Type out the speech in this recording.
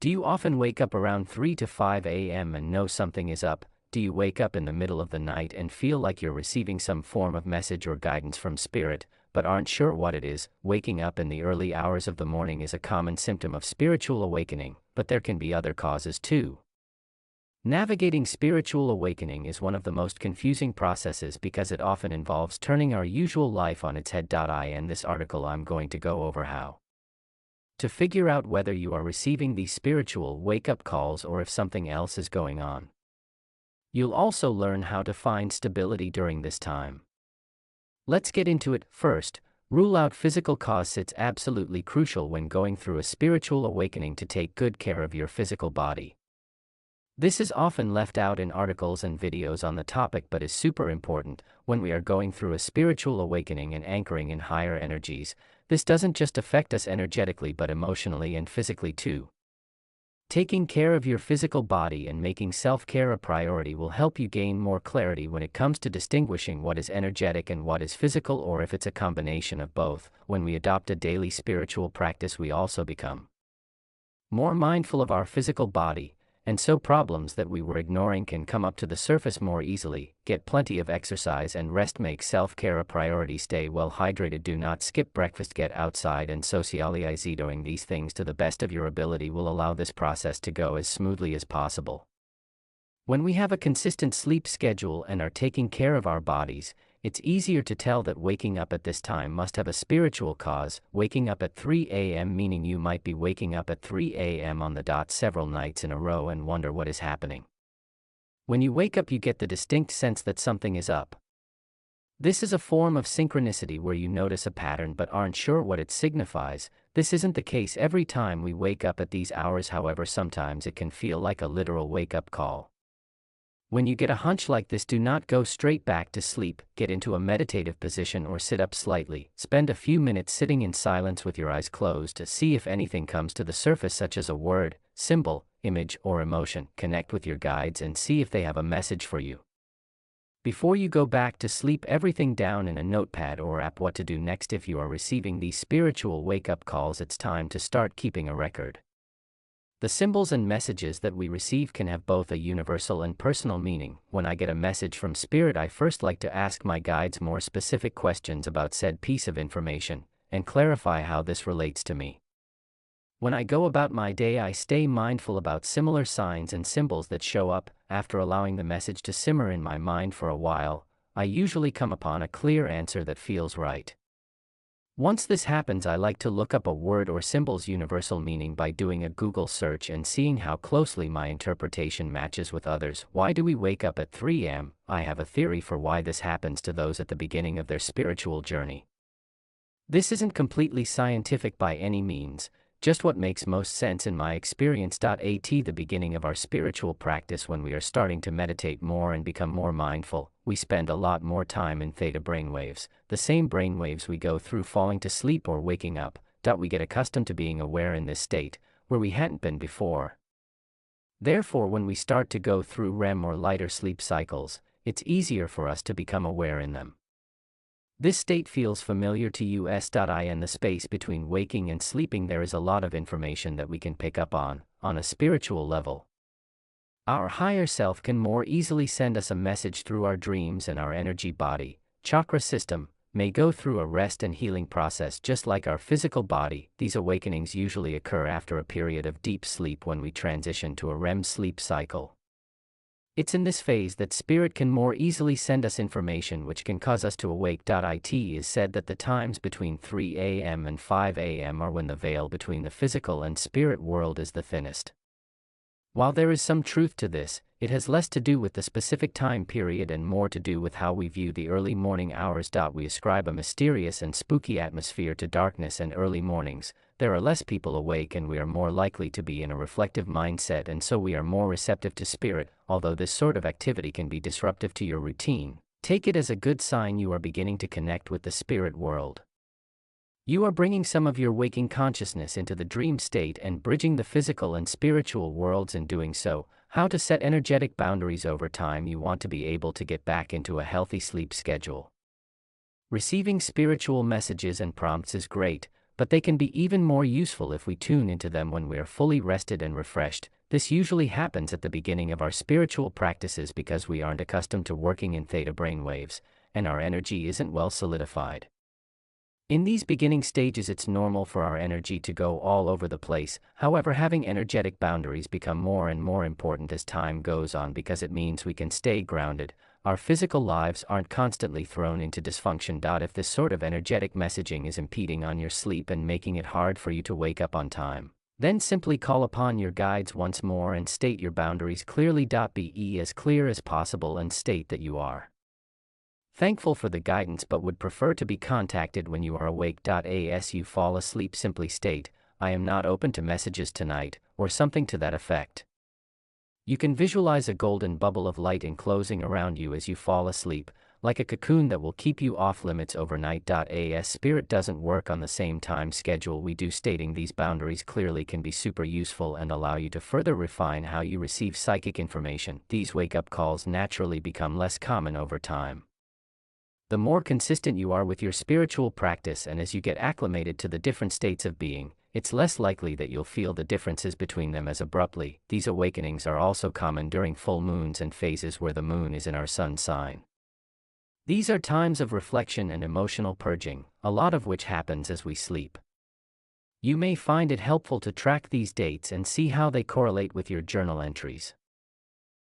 Do you often wake up around 3 to 5 a.m. and know something is up? Do you wake up in the middle of the night and feel like you're receiving some form of message or guidance from spirit, but aren't sure what it is? Waking up in the early hours of the morning is a common symptom of spiritual awakening, but there can be other causes too. Navigating spiritual awakening is one of the most confusing processes because it often involves turning our usual life on its head. In this article I'm going to go over how to figure out whether you are receiving these spiritual wake-up calls or if something else is going on. You'll also learn how to find stability during this time. Let's get into it. First, rule out physical cause. It's absolutely crucial when going through a spiritual awakening to take good care of your physical body. This is often left out in articles and videos on the topic but is super important. When we are going through a spiritual awakening and anchoring in higher energies, this doesn't just affect us energetically but emotionally and physically too. Taking care of your physical body and making self-care a priority will help you gain more clarity when it comes to distinguishing what is energetic and what is physical, or if it's a combination of both. When we adopt a daily spiritual practice, we also become more mindful of our physical body, and so problems that we were ignoring can come up to the surface more easily. Get plenty of exercise and rest. Make self-care a priority. Stay well hydrated. Do not skip breakfast. Get outside and socialize. Doing these things to the best of your ability will allow this process to go as smoothly as possible. When we have a consistent sleep schedule and are taking care of our bodies, it's easier to tell that waking up at this time must have a spiritual cause. Waking up at 3 a.m. meaning you might be waking up at 3 a.m. on the dot several nights in a row and wonder what is happening. When you wake up, you get the distinct sense that something is up. This is a form of synchronicity where you notice a pattern but aren't sure what it signifies. This isn't the case every time we wake up at these hours, however, sometimes it can feel like a literal wake-up call. When you get a hunch like this, do not go straight back to sleep. Get into a meditative position or sit up slightly. Spend a few minutes sitting in silence with your eyes closed to see if anything comes to the surface, such as a word, symbol, image, or emotion. Connect with your guides and see if they have a message for you. Before you go back to sleep, everything down in a notepad or app. What to do next? If you are receiving these spiritual wake-up calls, it's time to start keeping a record. The symbols and messages that we receive can have both a universal and personal meaning. When I get a message from Spirit, I first like to ask my guides more specific questions about said piece of information, and clarify how this relates to me. When I go about my day, I stay mindful about similar signs and symbols that show up. After allowing the message to simmer in my mind for a while, I usually come upon a clear answer that feels right. Once this happens, I like to look up a word or symbol's universal meaning by doing a Google search and seeing how closely my interpretation matches with others. Why do we wake up at 3 a.m.? I have a theory for why this happens to those at the beginning of their spiritual journey. This isn't completely scientific by any means, just what makes most sense in my experience. At the beginning of our spiritual practice, when we are starting to meditate more and become more mindful, we spend a lot more time in theta brainwaves, the same brainwaves we go through falling to sleep or waking up. We get accustomed to being aware in this state, where we hadn't been before. Therefore, when we start to go through REM or lighter sleep cycles, it's easier for us to become aware in them. This state feels familiar to you. In the space between waking and sleeping, there is a lot of information that we can pick up on a spiritual level. Our higher self can more easily send us a message through our dreams, and our energy body, chakra system, may go through a rest and healing process just like our physical body. These awakenings usually occur after a period of deep sleep when we transition to a REM sleep cycle. It's in this phase that spirit can more easily send us information which can cause us to awake. It is said that the times between 3 a.m. and 5 a.m. are when the veil between the physical and spirit world is the thinnest. While there is some truth to this, it has less to do with the specific time period and more to do with how we view the early morning hours. We ascribe a mysterious and spooky atmosphere to darkness and early mornings. There are less people awake and we are more likely to be in a reflective mindset, and so we are more receptive to spirit. Although this sort of activity can be disruptive to your routine, take it as a good sign you are beginning to connect with the spirit world. You are bringing some of your waking consciousness into the dream state and bridging the physical and spiritual worlds in doing so. How to set energetic boundaries over time. You want to be able to get back into a healthy sleep schedule. Receiving spiritual messages and prompts is great, but they can be even more useful if we tune into them when we are fully rested and refreshed. This usually happens at the beginning of our spiritual practices because we aren't accustomed to working in theta brainwaves, and our energy isn't well solidified. In these beginning stages, it's normal for our energy to go all over the place. However, having energetic boundaries become more and more important as time goes on because it means we can stay grounded. Our physical lives aren't constantly thrown into dysfunction. If this sort of energetic messaging is impeding on your sleep and making it hard for you to wake up on time, then simply call upon your guides once more and state your boundaries clearly. Be as clear as possible and state that you are thankful for the guidance but would prefer to be contacted when you are awake. As you fall asleep, simply state, "I am not open to messages tonight," or something to that effect. You can visualize a golden bubble of light enclosing around you as you fall asleep, like a cocoon that will keep you off limits overnight. As spirit doesn't work on the same time schedule we do, stating these boundaries clearly can be super useful and allow you to further refine how you receive psychic information. These wake-up calls naturally become less common over time. The more consistent you are with your spiritual practice and as you get acclimated to the different states of being, it's less likely that you'll feel the differences between them as abruptly. These awakenings are also common during full moons and phases where the moon is in our sun sign. These are times of reflection and emotional purging, a lot of which happens as we sleep. You may find it helpful to track these dates and see how they correlate with your journal entries.